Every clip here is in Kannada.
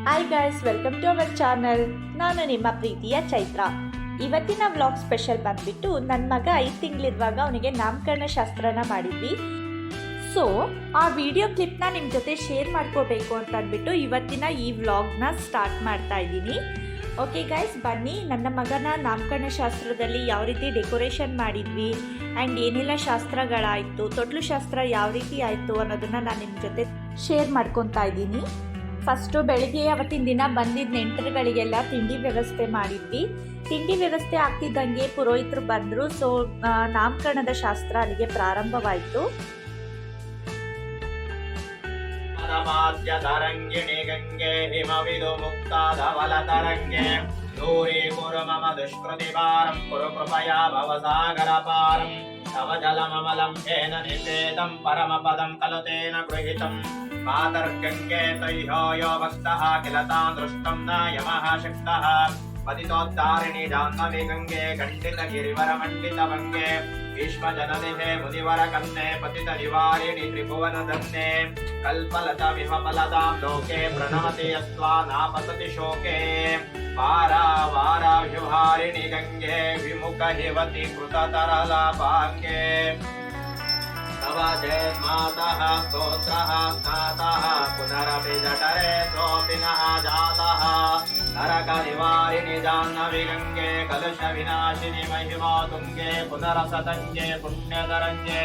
Hi guys, welcome to our channel. ನಾನು ನಿಮ್ಮ ಪ್ರೀತಿಯ ಚೈತ್ರ. ಇವತ್ತಿನ ವ್ಲಾಗ್ ಸ್ಪೆಷಲ್ ಬಂದ್ಬಿಟ್ಟು ನನ್ನ ಮಗ 5 ತಿಂಗಳಿರುವಾಗ ಅವನಿಗೆ ನಾಮಕರಣ ಶಾಸ್ತ್ರನ ಮಾಡಿದ್ವಿ. ಸೊ ಆ ವಿಡಿಯೋ ಕ್ಲಿಪ್ನ ನಿಮ್ಮ ಜೊತೆ ಶೇರ್ ಮಾಡ್ಕೋಬೇಕು ಅಂತ ಅಂದ್ಬಿಟ್ಟು ಇವತ್ತಿನ ಈ ವ್ಲಾಗ್ನ ಸ್ಟಾರ್ಟ್ ಮಾಡ್ತಾ ಇದ್ದೀನಿ. ಓಕೆ ಗೈಸ್, ಬನ್ನಿ ನನ್ನ ಮಗನ ನಾಮಕರಣ ಶಾಸ್ತ್ರದಲ್ಲಿ ಯಾವ ರೀತಿ ಡೆಕೋರೇಷನ್ ಮಾಡಿದ್ವಿ ಆ್ಯಂಡ್ ಏನೆಲ್ಲ ಶಾಸ್ತ್ರಗಳಾಯಿತು, ತೊಟ್ಲು ಶಾಸ್ತ್ರ ಯಾವ ರೀತಿ ಆಯಿತು ಅನ್ನೋದನ್ನು ನಾನು ನಿಮ್ಮ ಜೊತೆ ಶೇರ್ ಮಾಡ್ಕೊತಾ ಇದ್ದೀನಿ. ಫಸ್ಟು ಬೆಳಗ್ಗೆ ಅವತ್ತಿನ ದಿನ ಬಂದಿದ್ದ ನೆಂಟರುಗಳಿಗೆಲ್ಲ ತಿಂಡಿ ವ್ಯವಸ್ಥೆ ಮಾಡಿದ್ವಿ. ತಿಂಡಿ ವ್ಯವಸ್ಥೆ ಆಗ್ತಿದ್ದಂಗೆ ಪುರೋಹಿತರು ಬಂದರು. ಸೊ ನಾಮಕರಣದ ಶಾಸ್ತ್ರ ಅಲ್ಲಿಗೆ ಪ್ರಾರಂಭವಾಯಿತು. ತರಂಗಿಣಿ ಗಂಗೆ ಹಿಮವಿದು ಮುಕ್ತಾಧವಲ ತರಂಗೆ ದೂರಿ ಕುರು ಮಮ ದುಷ್ಕೃತಿ ಪಾರಂ ಕುರು ಕೃಪಯಾ ಭವಸಾಗರ ಪಾರಂ ತವ ಜಲಮಮಲಂ ಏನ ನಿಷೇಧಂ ಪರಮ ಪದಂ ಖಲು ತೇನ ಗೃಹೀತಂ ಮಾತರ್ಗಂಗೆ ತೈಹೋ ಯೋ ಭಕ್ತಃ ಕಿಲ ತಾಂ ದೃಷ್ಟಂ ನ ಯಮಃ ಶಕ್ತಃ ಪತಿತೋದ್ಧಾರಿಣಿ ಜಾಹ್ನವಿ ಗಂಗೆ ಖಂಡಿತ ಗಿರಿವರ ಮಂಡಿತ ಭಂಗೆ ಭೀಷ್ಮ ಜನನಿಧೆ ಮುನಿವರ ಕನ್ನೆ ಪತಿತ ನಿವಾರಿಣಿ ತ್ರಿಭುವನ ಧನ್ಯೆ ಕಲ್ಪಲತಾ ವಿಮಫಲತಾಂ ಲೋಕೆ ಪ್ರಣಮತಿ ಯಸ್ತ್ವಾ ನಾಪತತಿ ಶೋಕೆ ವಾರಾ ವಾರಾ ವಿಹಾರಿಣಿ ಗಂಗೆ ವಿಮುಖ ಹಿವತಿ ಕೃತ ತರಲಾಪಾಂಗೆ ತವ ಜಯಮಾತಃ ಸ್ತೋತ್ರಃ ಸ್ನಾತಃ ಪುನರಪಿ ಜಠರೆ ಸೋಪಿನಃ ಜಾತಃ ನರಕ ನಿವಾರಿಣಿ ಜಾಹ್ನವಿ ಗಂಗೆ ಕಲುಷ ವಿನಾಶಿನಿ ಮಹಿಮಾ ತುಂಗೆ ಪುನರಸತಂಗೆ ಪುಣ್ಯಧರಂಗೆ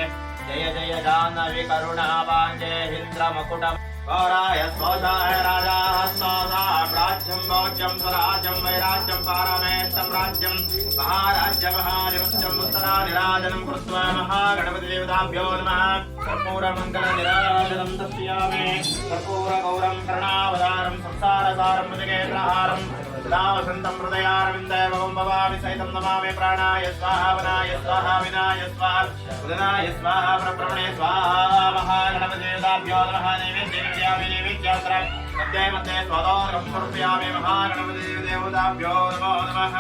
ಜಯ ಜಯ ಜಾಹ್ನವಿ ಕರುಣಾಭಾಂಗೆ ಇಂದ್ರ ಮಕುಟ ಗೌರಾಯ ಸ್ವೋಷಾಯ ರಾಜಾಃ ಸ್ವೋಷಾಃ ಪ್ರಾಚ್ಯಂ ಭೋಜ್ಯಂ ಸ್ವರಾಜ್ಯಂ ವೈರಾಜ್ಯಂ ಪಾರಮೇಷ್ಟಂ ರಾಜ್ಯಂ ಮಹಾರಾಜ್ಯ ಮಹಾದಿವಸ್ಯಂ ಉತ್ತರಾ ನಿರಾಜನಂ ಕೃತ್ವಾ ಮಹಾಗಣಪತಿ ದೇವತಾಭ್ಯೋ ನಮಃ ಕರ್ಪೂರ ಮಂಗಲ ನಿರಾಜನಂ ತಸ್ಯಾಮಿ ಕರ್ಪೂರ ಗೌರಂ ಕರ್ಣಾವತಾರಂ ಸಂಸಾರಸಾರಂ ಮುಜಗೇಂದ್ರಹಾರಂ ಸದಾ ವಸಂತಂ ಹೃದಯಾರವಿಂದೇ ಭವಂ ಭವಾಮಿ ಸಹಿತಂ ನಮಾಮಿ ಪ್ರಾಣಾಯ ಸ್ವಾಹ ವನಾಯ ಸ್ವಾಹ ವಿನಾಯ ಸ್ವಾಹ ಉದನಾಯ ಸ್ವಾಹ ಪ್ರಪ್ರವಣೆ ಸ್ವಾಹ ಮಹಾಗಣಪತಿ ದೇವತಾಭ್ಯೋ ನಮಃ ನೈವೇದ್ಯಾಮಿ ನೈವೇದ್ಯಾತ್ರ ಮಧ್ಯೆ ಮಧ್ಯೆ ಸ್ವದೋರ್ಗಂ ಸಮರ್ಪಯಾಮಿ ಮಹಾಗಣಪತಿ ದೇವತಾಭ್ಯೋ ನಮೋ ನಮಃ.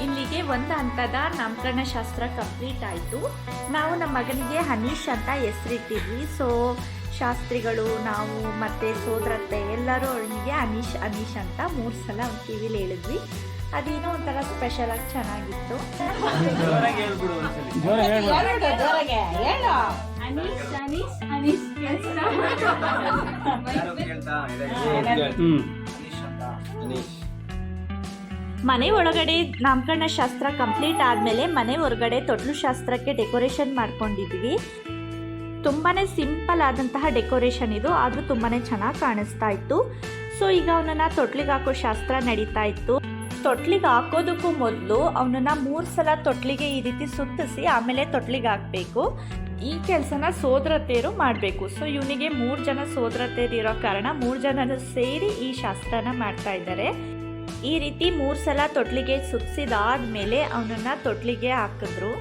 ಇಲ್ಲಿಗೆ ಒಂದು ಹಂತದ ನಾಮಕರಣ ಶಾಸ್ತ್ರ ಕಂಪ್ಲೀಟ್ ಆಯಿತು. ನಾವು ನಮ್ಮ ಮಗನಿಗೆ ಹನೀಶ್ ಅಂತ ಹೆಸರಿಟ್ಟಿದ್ವಿ. ಸೊ ಶಾಸ್ತ್ರಿಗಳು, ನಾವು ಮತ್ತು ಸೋದರತ್ತೆ ಎಲ್ಲರೂ ಅವನಿಗೆ ಅನೀಶ್ ಅನೀಶ್ ಅಂತ 3 ಸಲ ಅವ್ನ ಕಿವಿಲಿ ಹೇಳಿದ್ವಿ. ಅದೇನೋ ಒಂಥರ ಸ್ಪೆಷಲ್ ಆಗಿ ಚೆನ್ನಾಗಿತ್ತು. ಮನೆ ಒಳಗಡೆ ನಾಮಕರಣ ಶಾಸ್ತ್ರ ಕಂಪ್ಲೀಟ್ ಆದಮೇಲೆ ಮನೆ ಹೊರಗಡೆ ತೊಟ್ಲು ಶಾಸ್ತ್ರಕ್ಕೆ ಡೆಕೋರೇಷನ್ ಮಾಡ್ಕೊಂಡಿದ್ವಿ. ತುಂಬಾ ಸಿಂಪಲ್ ಆದಂತಹ ಡೆಕೋರೇಷನ್ ಇದು, ಆದರೂ ತುಂಬಾ ಚೆನ್ನಾಗಿ ಕಾಣಿಸ್ತಾ ಇತ್ತು. ಸೊ ಈಗ ಅವನನ್ನು ತೊಟ್ಲಿಗೆ ಹಾಕೋ ಶಾಸ್ತ್ರ ನಡೀತಾ ಇತ್ತು. ತೊಟ್ಲಿಗೆ ಹಾಕೋದಕ್ಕೂ ಮೊದಲು ಅವನನ್ನು 3 ಸಲ ತೊಟ್ಲಿಗೆ ಈ ರೀತಿ ಸುತ್ತಿಸಿ ಆಮೇಲೆ ತೊಟ್ಲಿಗೆ ಹಾಕಬೇಕು. ಈ ಕೆಲಸನ ಸೋದರತೆಯರು ಮಾಡಬೇಕು. ಸೊ ಇವನಿಗೆ 3 ಜನ ಸೋದರತೆಯರು ಇರೋ ಕಾರಣ 3 ಜನರು ಸೇರಿ ಈ ಶಾಸ್ತ್ರನ ಮಾಡ್ತಾ ಇದ್ದಾರೆ. ಈ ರೀತಿ 3 ಸಲ ತೊಟ್ಲಿಗೆ ಸುತ್ತಿಸಿದಾದ್ಮೇಲೆ ಅವನನ್ನು ತೊಟ್ಲಿಗೆ ಹಾಕಿದ್ರು.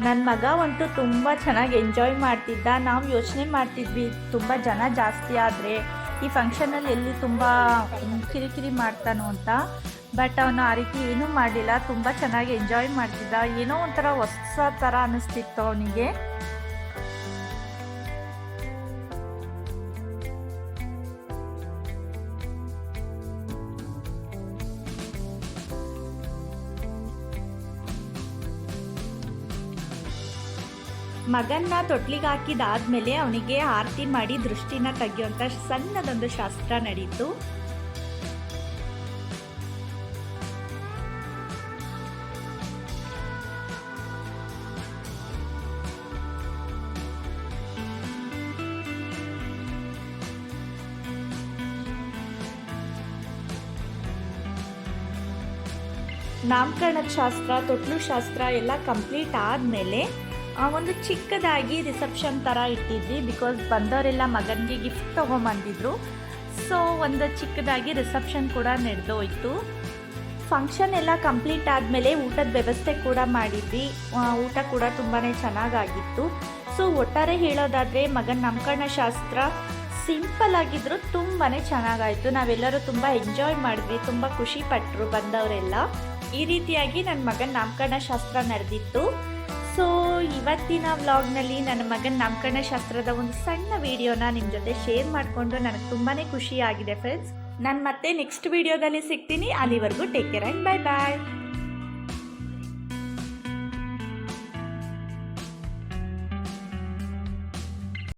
ನನ್ನ ಮಗ ಅಂತೂ ತುಂಬ ಚೆನ್ನಾಗಿ ಎಂಜಾಯ್ ಮಾಡ್ತಿದ್ದ. ನಾವು ಯೋಚನೆ ಮಾಡ್ತಿದ್ವಿ ತುಂಬ ಜನ ಜಾಸ್ತಿ ಆದರೆ ಈ ಫಂಕ್ಷನಲ್ಲಿ ಎಲ್ಲಿ ತುಂಬ ಕಿರಿಕಿರಿ ಮಾಡ್ತಾನೋ ಅಂತ. ಬಟ್ ಅವನು ಆ ರೀತಿ ಏನೂ ಮಾಡಲಿಲ್ಲ, ತುಂಬ ಚೆನ್ನಾಗಿ ಎಂಜಾಯ್ ಮಾಡ್ತಿದ್ದ. ಏನೋ ಒಂಥರ ಹೊಸ ಥರ ಅನ್ನಿಸ್ತಿತ್ತು ಅವನಿಗೆ. ಮಗನ್ನ ತೊಟ್ಲಿಗೆ ಹಾಕಿದಾದ್ಮೇಲೆ ಅವನಿಗೆ ಆರತಿ ಮಾಡಿ ದೃಷ್ಟಿನ ತೆಗೆಯುವಂಥ ಸಣ್ಣದೊಂದು ಶಾಸ್ತ್ರ ನಡೀತು. ನಾಮಕರಣದ ಶಾಸ್ತ್ರ, ತೊಟ್ಲು ಶಾಸ್ತ್ರ ಎಲ್ಲ ಕಂಪ್ಲೀಟ್ ಆದಮೇಲೆ ಒಂದು ಚಿಕ್ಕದಾಗಿ ರಿಸೆಪ್ಷನ್ ಥರ ಇಟ್ಟಿದ್ವಿ. ಬಿಕಾಸ್ ಬಂದವರೆಲ್ಲ ಮಗನಿಗೆ ಗಿಫ್ಟ್ ತೊಗೊಂಬಂದಿದ್ರು. ಸೊ ಒಂದು ಚಿಕ್ಕದಾಗಿ ರಿಸೆಪ್ಷನ್ ಕೂಡ ನಡೆದೋಯ್ತು. ಫಂಕ್ಷನ್ ಎಲ್ಲ ಕಂಪ್ಲೀಟ್ ಆದಮೇಲೆ ಊಟದ ವ್ಯವಸ್ಥೆ ಕೂಡ ಮಾಡಿದ್ವಿ. ಊಟ ಕೂಡ ತುಂಬಾ ಚೆನ್ನಾಗಾಗಿತ್ತು. ಸೊ ಒಟ್ಟಾರೆ ಹೇಳೋದಾದರೆ ಮಗನ ನಾಮಕರಣ ಶಾಸ್ತ್ರ ಸಿಂಪಲ್ ಆಗಿದ್ರು ತುಂಬಾ ಚೆನ್ನಾಗಾಯಿತು. ನಾವೆಲ್ಲರೂ ತುಂಬ ಎಂಜಾಯ್ ಮಾಡಿದ್ವಿ, ತುಂಬ ಖುಷಿ ಪಟ್ಟರು ಬಂದವರೆಲ್ಲ. ಈ ರೀತಿಯಾಗಿ ನನ್ನ ಮಗನ ನಾಮಕರಣ ಶಾಸ್ತ್ರ ನಡೆದಿತ್ತು. ಸೊ ಇವತ್ತಿನ ವ್ಲಾಗ್ನಲ್ಲಿ ನನ್ನ ಮಗನ ನಾಮಕರಣ ಶಾಸ್ತ್ರದ ಒಂದು ಸಣ್ಣ ವಿಡಿಯೋನ ನಿಮ್ಮ ಜೊತೆ ಶೇರ್ ಮಾಡಿಕೊಂಡು ನನಗೆ ತುಂಬಾ ಖುಷಿಯಾಗಿದೆ ಫ್ರೆಂಡ್ಸ್. ನಾನು ಮತ್ತೆ ನೆಕ್ಸ್ಟ್ ವಿಡಿಯೋದಲ್ಲಿ ಸಿಗ್ತೀನಿ. ಅಲ್ಲಿವರೆಗೂ take care and bye bye.